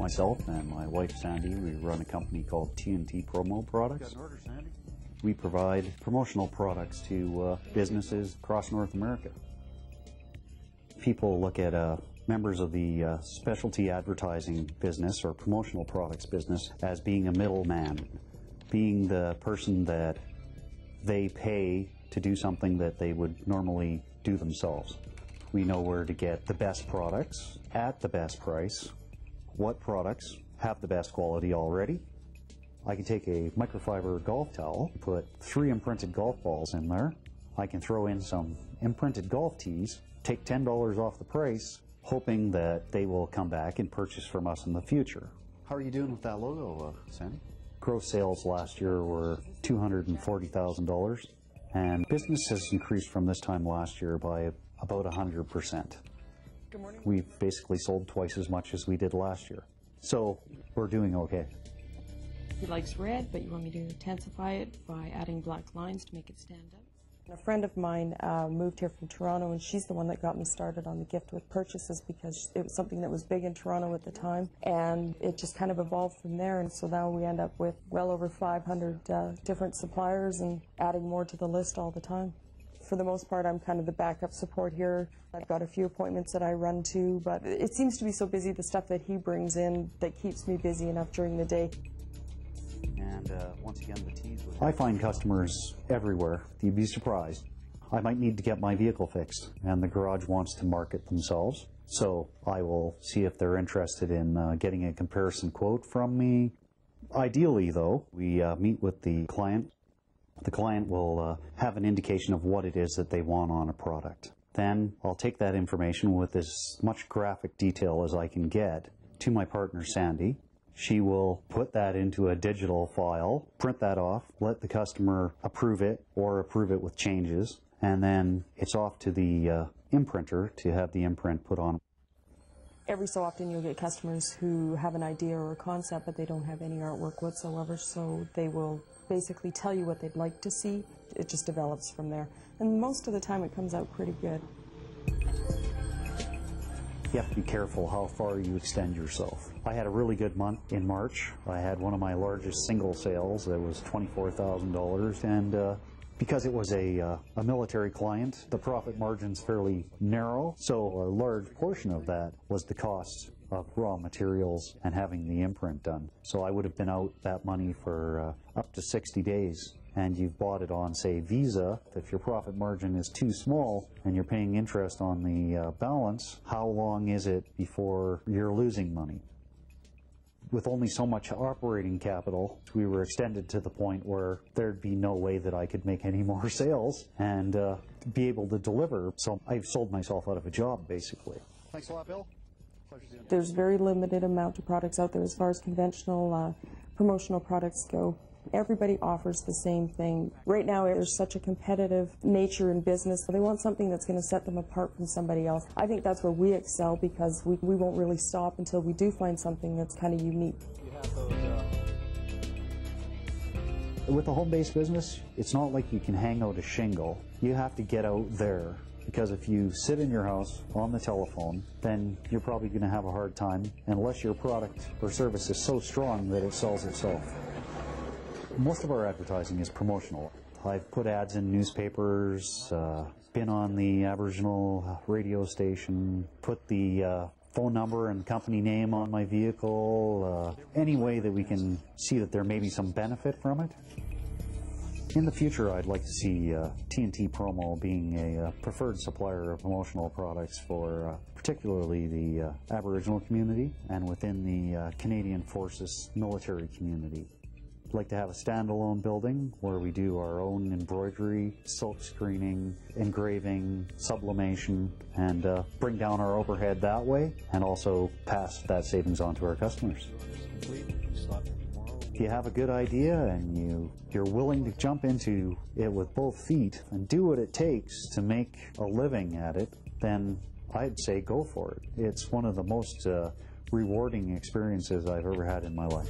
Myself and my wife Sandy, we run a company called TNT Promo Products. We provide promotional products to businesses across North America. People look at members of the specialty advertising business or promotional products business as being a middleman, being the person that they pay to do something that they would normally do themselves. We know where to get the best products at the best price, what products have the best quality already. I can take a microfiber golf towel, put 3 imprinted golf balls in there. I can throw in some imprinted golf tees, take $10 off the price, hoping that they will come back and purchase from us in the future. How are you doing with that logo, Sandy? Gross sales last year were $240,000, and business has increased from this time last year by about 100%. Good morning. We've basically sold twice as much as we did last year. So we're doing okay. He likes red, but you want me to intensify it by adding black lines to make it stand out. A friend of mine moved here from Toronto, and she's the one that got me started on the gift with purchases because it was something that was big in Toronto at the time, and it just kind of evolved from there. And so now we end up with well over 500 different suppliers and adding more to the list all the time. For the most part, I'm kind of the backup support here. I've got a few appointments that I run to, but it seems to be so busy, the stuff that he brings in, that keeps me busy enough during the day. And once again, the tees. I find customers everywhere. You'd be surprised. I might need to get my vehicle fixed, and the garage wants to market themselves. So I will see if they're interested in getting a comparison quote from me. Ideally, though, we meet with the client. The client will have an indication of what it is that they want on a product. Then I'll take that information with as much graphic detail as I can get to my partner, Sandy. She will put that into a digital file, print that off, let the customer approve it or approve it with changes, and then it's off to the imprinter to have the imprint put on. Every so often you'll get customers who have an idea or a concept, but they don't have any artwork whatsoever, so they will basically tell you what they'd like to see. It just develops from there. And most of the time it comes out pretty good. You have to be careful how far you extend yourself. I had a really good month in March. I had one of my largest single sales. It was $24,000, and because it was a military client, the profit margin's fairly narrow, so a large portion of that was the cost of raw materials and having the imprint done. So I would have been out that money for up to 60 days. And you've bought it on, say, Visa. If your profit margin is too small and you're paying interest on the balance, how long is it before you're losing money? With only so much operating capital, we were extended to the point where there'd be no way that I could make any more sales and be able to deliver. So I've sold myself out of a job, basically. Thanks a lot, Bill. There's very limited amount of products out there as far as conventional promotional products go. Everybody offers the same thing. Right now there's such a competitive nature in business. They want something that's going to set them apart from somebody else. I think that's where we excel because we won't really stop until we do find something that's kind of unique. With a home-based business, it's not like you can hang out a shingle. You have to get out there, because if you sit in your house on the telephone, then you're probably going to have a hard time unless your product or service is so strong that it sells itself. Most of our advertising is promotional. I've put ads in newspapers, been on the Aboriginal radio station, put the phone number and company name on my vehicle, any way that we can see that there may be some benefit from it. In the future, I'd like to see TNT Promo being a preferred supplier of promotional products for particularly the Aboriginal community and within the Canadian Forces military community. I'd like to have a standalone building where we do our own embroidery, silk screening, engraving, sublimation, and bring down our overhead that way, and also pass that savings on to our customers. If you have a good idea and you're willing to jump into it with both feet and do what it takes to make a living at it, then I'd say go for it. It's one of the most rewarding experiences I've ever had in my life.